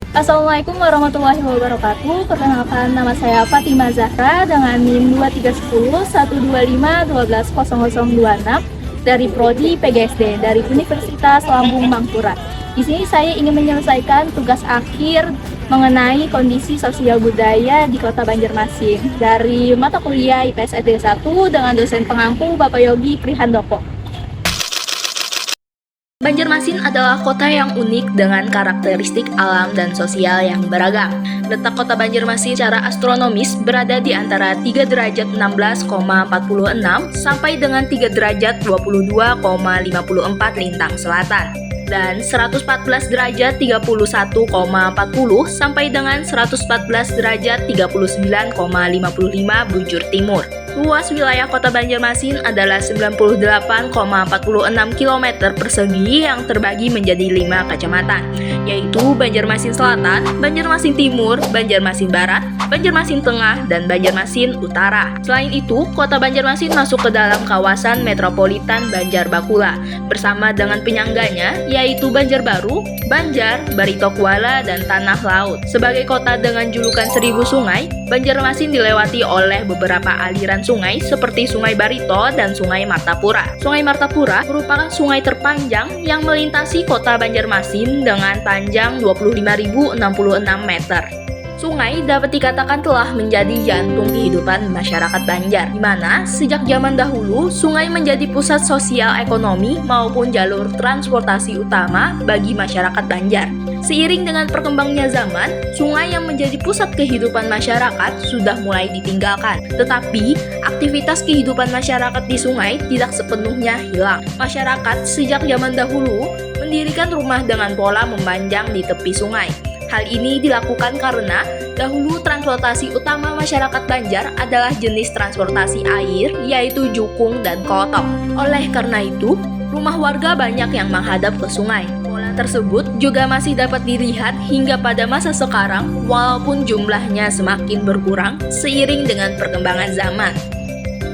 Assalamualaikum warahmatullahi wabarakatuh. Perkenalkan, nama saya Fatimah Zahra dengan NIM 2310 125 120026 dari Prodi PGSD dari Universitas Lambung Mangkurat. Di sini saya ingin menyelesaikan tugas akhir mengenai kondisi sosial budaya di Kota Banjarmasin dari mata kuliah IPS ed 1 dengan dosen pengampu Bapak Yogi Prihandoko. Banjarmasin adalah kota yang unik dengan karakteristik alam dan sosial yang beragam. Letak kota Banjarmasin secara astronomis berada di antara 3 derajat 16,46 sampai dengan 3 derajat 22,54 lintang selatan dan 114 derajat 31,40 sampai dengan 114 derajat 39,55 bujur timur. Luas wilayah kota Banjarmasin adalah 98,46 km persegi yang terbagi menjadi 5 kecamatan, yaitu Banjarmasin Selatan, Banjarmasin Timur, Banjarmasin Barat, Banjarmasin Tengah, dan Banjarmasin Utara. Selain itu, kota Banjarmasin masuk ke dalam kawasan metropolitan Banjarbakula bersama dengan penyangganya yaitu Banjarbaru, Banjar, Barito Kuala, dan Tanah Laut. Sebagai kota dengan julukan 1000 sungai, Banjarmasin dilewati oleh beberapa aliran sungai seperti Sungai Barito dan Sungai Martapura. Sungai Martapura merupakan sungai terpanjang yang melintasi kota Banjarmasin dengan panjang 25.066 meter. Sungai dapat dikatakan telah menjadi jantung kehidupan masyarakat Banjar, di mana sejak zaman dahulu sungai menjadi pusat sosial ekonomi maupun jalur transportasi utama bagi masyarakat Banjar. Seiring dengan perkembangnya zaman, sungai yang menjadi pusat kehidupan masyarakat sudah mulai ditinggalkan. Tetapi, aktivitas kehidupan masyarakat di sungai tidak sepenuhnya hilang. Masyarakat sejak zaman dahulu mendirikan rumah dengan pola memanjang di tepi sungai. Hal ini dilakukan karena dahulu transportasi utama masyarakat Banjar adalah jenis transportasi air, yaitu jukung dan klotok. Oleh karena itu, rumah warga banyak yang menghadap ke sungai. Pola tersebut juga masih dapat dilihat hingga pada masa sekarang, walaupun jumlahnya semakin berkurang seiring dengan perkembangan zaman.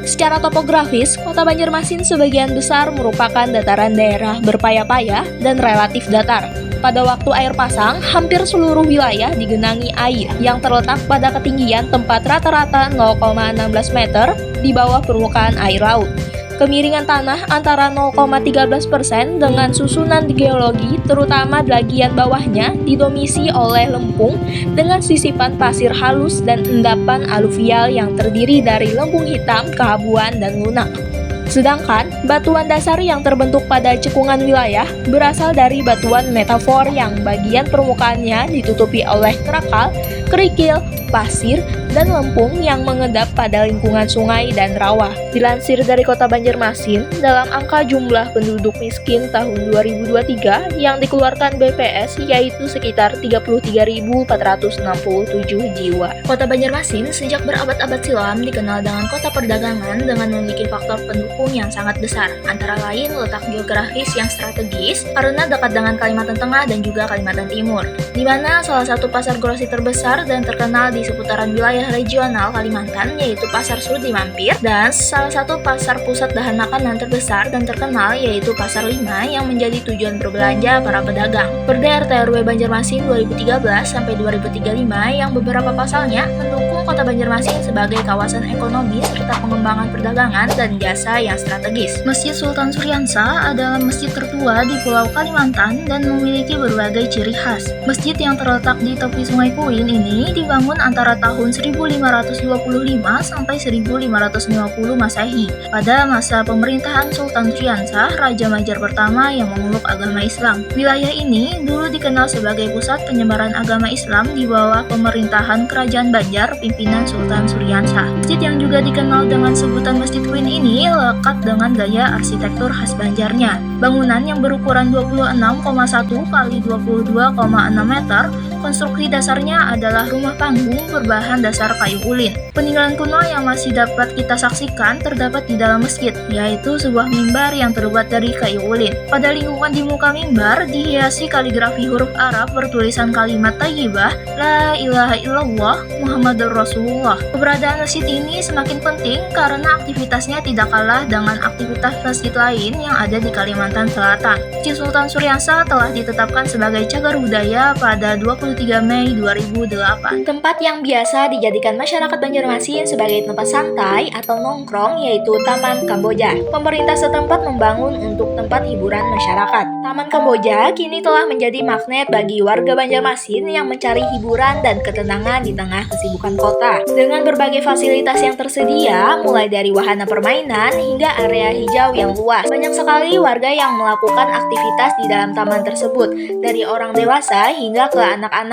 Secara topografis, kota Banjarmasin sebagian besar merupakan dataran daerah berpayah-payah dan relatif datar. Pada waktu air pasang, hampir seluruh wilayah digenangi air yang terletak pada ketinggian tempat rata-rata 0,16 meter di bawah permukaan air laut. Kemiringan tanah antara 0,13% dengan susunan geologi, terutama bagian bawahnya, didomisi oleh lempung dengan sisipan pasir halus dan endapan aluvial yang terdiri dari lempung hitam, keabuan, dan lunak. Sedangkan batuan dasar yang terbentuk pada cekungan wilayah berasal dari batuan metafor yang bagian permukaannya ditutupi oleh kerakal, kerikil, pasir, dan lempung yang mengendap pada lingkungan sungai dan rawa. Dilansir dari Kota Banjarmasin, dalam angka jumlah penduduk miskin tahun 2023 yang dikeluarkan BPS yaitu sekitar 33.467 jiwa. Kota Banjarmasin sejak berabad-abad silam dikenal dengan kota perdagangan dengan memiliki faktor pendukung yang sangat besar, antara lain letak geografis yang strategis karena dekat dengan Kalimantan Tengah dan juga Kalimantan Timur, di mana salah satu pasar grosir terbesar dan terkenal di seputaran wilayah regional Kalimantan yaitu Pasar Sudi Mampir, dan salah satu pasar pusat bahan makanan terbesar dan terkenal yaitu Pasar Lima yang menjadi tujuan berbelanja para pedagang. Perda RT RW Banjarmasin 2013 sampai 2035 yang beberapa pasalnya mendukung Kota Banjarmasin sebagai kawasan ekonomi serta pengembangan perdagangan dan jasa yang strategis. Masjid Sultan Suryansa adalah masjid tertua di Pulau Kalimantan dan memiliki berbagai ciri khas. Masjid yang terletak di tepi Sungai Kuin ini dibangun antara tahun 1525 sampai 1550 Masehi pada masa pemerintahan Sultan Suryansa, Raja Banjar pertama yang memeluk agama Islam. Wilayah ini dulu dikenal sebagai pusat penyebaran agama Islam di bawah pemerintahan Kerajaan Banjar pimpinan Sultan Suryansa. Masjid yang juga dikenal dengan sebutan Masjid Kuin ini lekat dengan gaya arsitektur khas Banjarnya. Bangunan yang berukuran 26,1 kali 22,6 meter, konstruksi dasarnya adalah rumah panggung berbahan dasar kayu ulin. Peninggalan kuno yang masih dapat kita saksikan terdapat di dalam masjid, yaitu sebuah mimbar yang terbuat dari kayu ulin. Pada lingkungan di muka mimbar dihiasi kaligrafi huruf Arab bertulisan kalimat thayyibah, La ilaha illallah Muhammadur Rasulullah. Keberadaan masjid ini semakin penting karena aktivitasnya tidak kalah dengan aktivitas masjid lain yang ada di Kalimantan Selatan. Masjid Sultan Suryansa telah ditetapkan sebagai cagar budaya pada 23 23 Mei 2008. Tempat yang biasa dijadikan masyarakat Banjarmasin sebagai tempat santai atau nongkrong yaitu Taman Kamboja. Pemerintah setempat membangun untuk tempat hiburan masyarakat. Taman Kamboja kini telah menjadi magnet bagi warga Banjarmasin yang mencari hiburan dan ketenangan di tengah kesibukan kota. Dengan berbagai fasilitas yang tersedia, mulai dari wahana permainan hingga area hijau yang luas. Banyak sekali warga yang melakukan aktivitas di dalam taman tersebut, dari orang dewasa hingga ke anak-anak